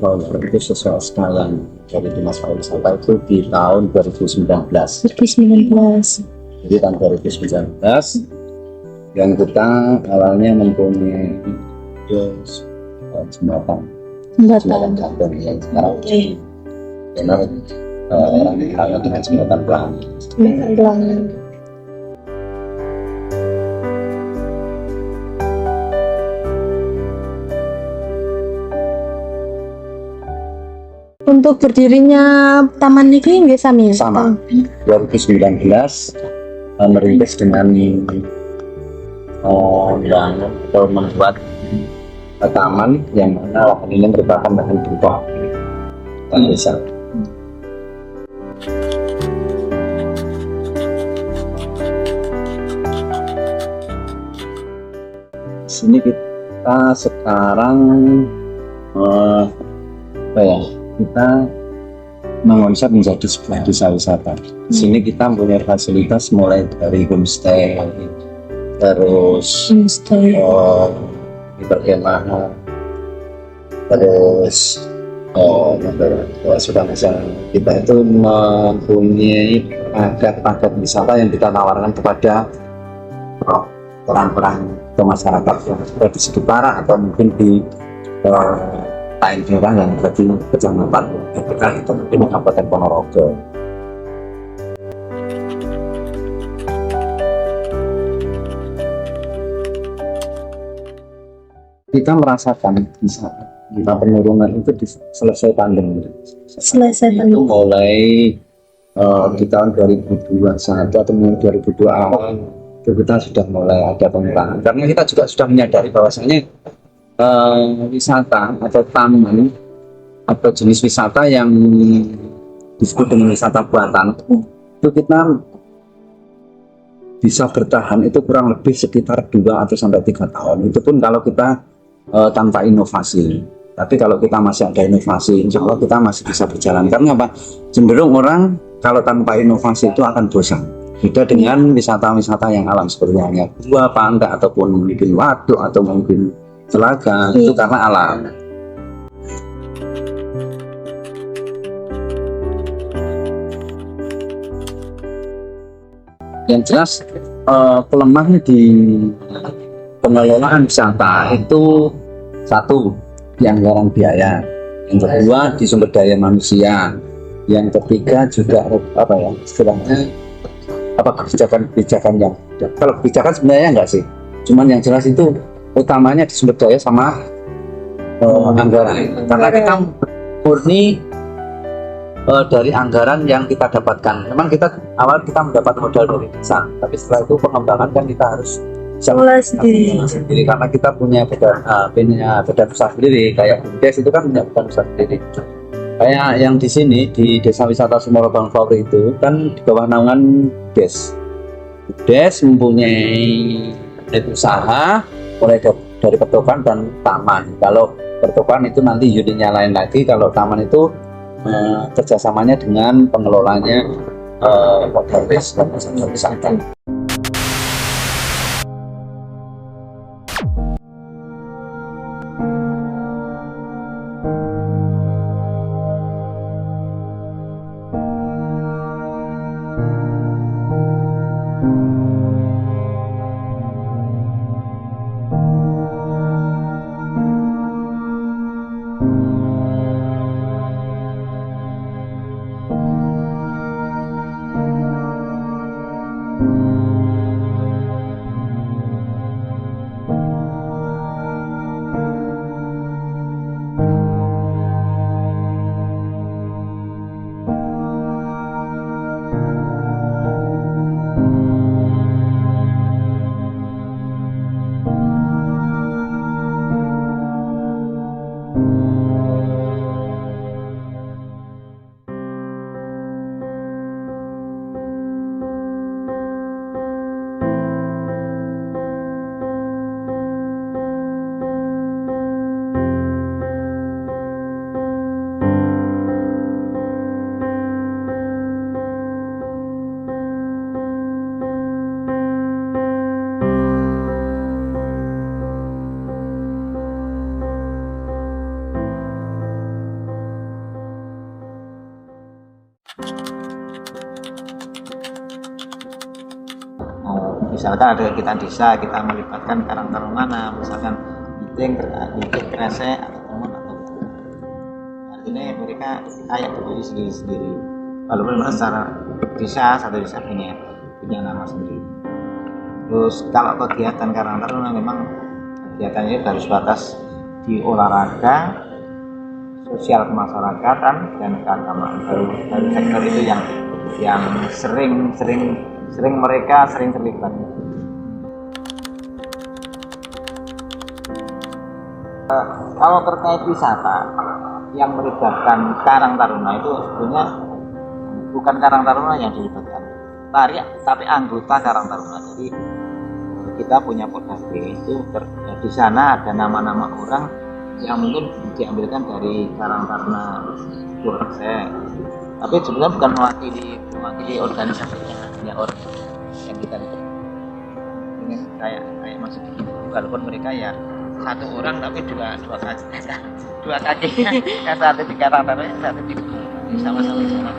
Flyover itu sesuai skala dari Dinas Pariwisata itu di tahun 2019. 2019. Jadi tahun 2019 yang kita awalnya mempunyai jembatan gantung yang sekarang memang orang dengan jembatan pelangi. Untuk berdirinya taman ini nggih sami. Sama 2019 merintis dengan membangun atau membuat taman yang mana lahan ini merupakan lahan berupa desa. Sini kita sekarang kita mengonsep menjadi sebuah desa wisata. Di sini kita punya fasilitas mulai dari homestay, terus berkemah, terus sudah bisa kita itu mempunyai paket wisata yang kita tawarkan kepada orang-orang atau masyarakat yang ada di sekitar atau mungkin di lain daerah yang berarti kecamatan itu mungkin Kabupaten Ponorogo. Kita merasakan bisa kita penurunan itu selesai pandemi. Itu mulai di tahun 2021 atau mulai 2002 awal itu kita sudah mulai ada pengurangan karena kita juga sudah menyadari bahwasanya wisata atau taman atau jenis wisata yang disebut dengan wisata buatan itu kita bisa bertahan itu kurang lebih sekitar 2 atau sampai 3 tahun. Itu pun kalau kita tanpa inovasi. Tapi kalau kita masih ada inovasi, insya Allah kita masih bisa berjalan. Karena apa? Cenderung orang kalau tanpa inovasi itu akan bosan. Beda dengan wisata-wisata yang alam seperti hanya gua, pantai ataupun mungkin waduk atau mungkin telaga itu karena alam. Yang jelas kelemahan di pengelolaan wisata itu satu di anggaran biaya, yang kedua di sumber daya manusia, yang ketiga juga istilahnya kebijakan yang kalau kebijakan sebenarnya enggak sih, cuman yang jelas itu utamanya di sumber daya sama anggaran, karena kita murni dari anggaran yang kita dapatkan. Memang kita awal kita mendapat modal dari desa, tapi setelah itu pengembangan kan kita harus mulai sendiri karena kita punya badan usaha sendiri. Kayak BUMDes itu kan punya badan usaha sendiri. Kayak yang di sini di Desa Wisata Sumoro Bangflower itu kan di bawah naungan BUMDes mempunyai unit usaha mulai dari pertokohan dan taman. Kalau pertokohan itu nanti unitnya lain lagi, kalau taman itu kerjasamanya dengan pengelolanya Polres dan wisata. misalkan ada kegiatan desa, kita melibatkan Karang Taruna, misalkan meeting rese atau teman atau artinya mereka kayak berdiri sendiri-sendiri, walaupun memang secara desa, satu desa punya nama sendiri. Terus kalau kegiatan Karang Taruna memang kegiatannya harus batas di olahraga, sosial kemasyarakatan, dan keagamaan. Dari sektor itu yang sering mereka terlibat. Kalau terkait wisata yang melibatkan Karang Taruna itu sebenarnya bukan Karang Taruna yang dilibatkan, tapi anggota Karang Taruna. Jadi kita punya Podhabe itu di sana ada nama-nama orang yang mungkin diambilkan dari Karang Taruna Purwose, tapi sebenarnya bukan mewakili organisasinya, hanya orang yang kita ingin kayak masih begini, walaupun mereka ya satu orang tapi dua kaki yang satu di Karang Taruna, yang satu di sama-sama di sana.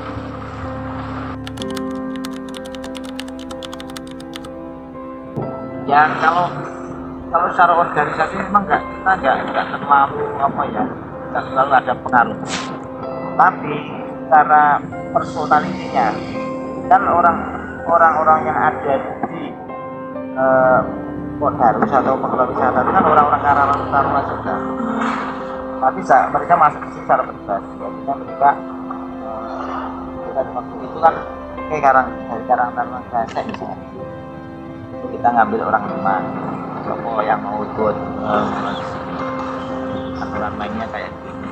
Ya kalau secara organisasi memang kita nggak terlalu nggak terlalu ada pengaruh, tapi secara personalitinya kan orang-orang yang ada di Podharus atau pengelola wisata itu kan orang-orang Karang Taruna juga, tapi mereka masuk secara pribadi. Jadi mereka kita waktu itu kan kayak dari Karang Taruna saya misalnya kita ngambil orang lima, siapa yang mau ikut aturan mainnya kayak gini.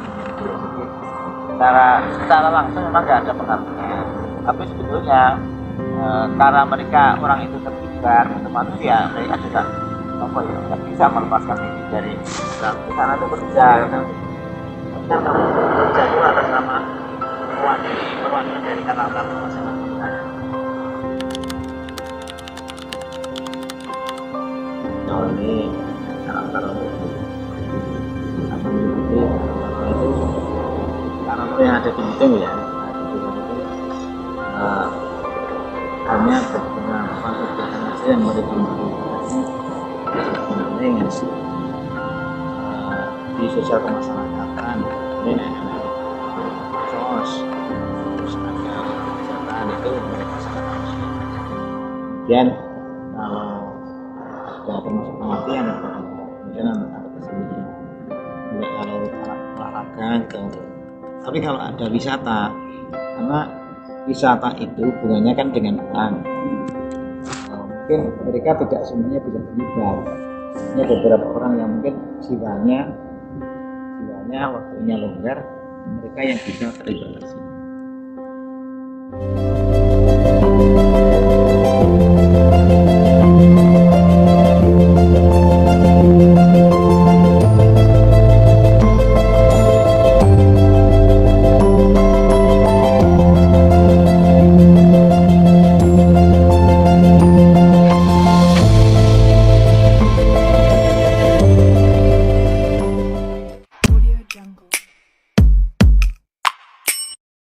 Secara langsung memang nggak ada pengaruhnya, tapi sebetulnya karena mereka orang itu terlibat otomatis ya mereka juga nggak bisa melepaskan diri dari di sana itu kerja kan kerja itu atas nama perwakilan dari Karang Taruna masing-masing. Ini Karang Taruna itu Karang Taruna yang ada di Bitung ya, hanya beberapa kegiatan saja yang mereka di sosial kemasyarakatan, ini sos, terus ada kesehatan itu mereka sangat harus. Kemudian kalau ada termasuk kematian, kemudian ada kesenian, kemudian kalau olahraga gitu. Tapi kalau ada wisata, karena wisata itu hubungannya kan dengan orang, mungkin mereka tidak semuanya bisa terlibat. Hanya beberapa orang yang mungkin jiwanya waktunya longgar, mereka yang bisa terlibat di sini.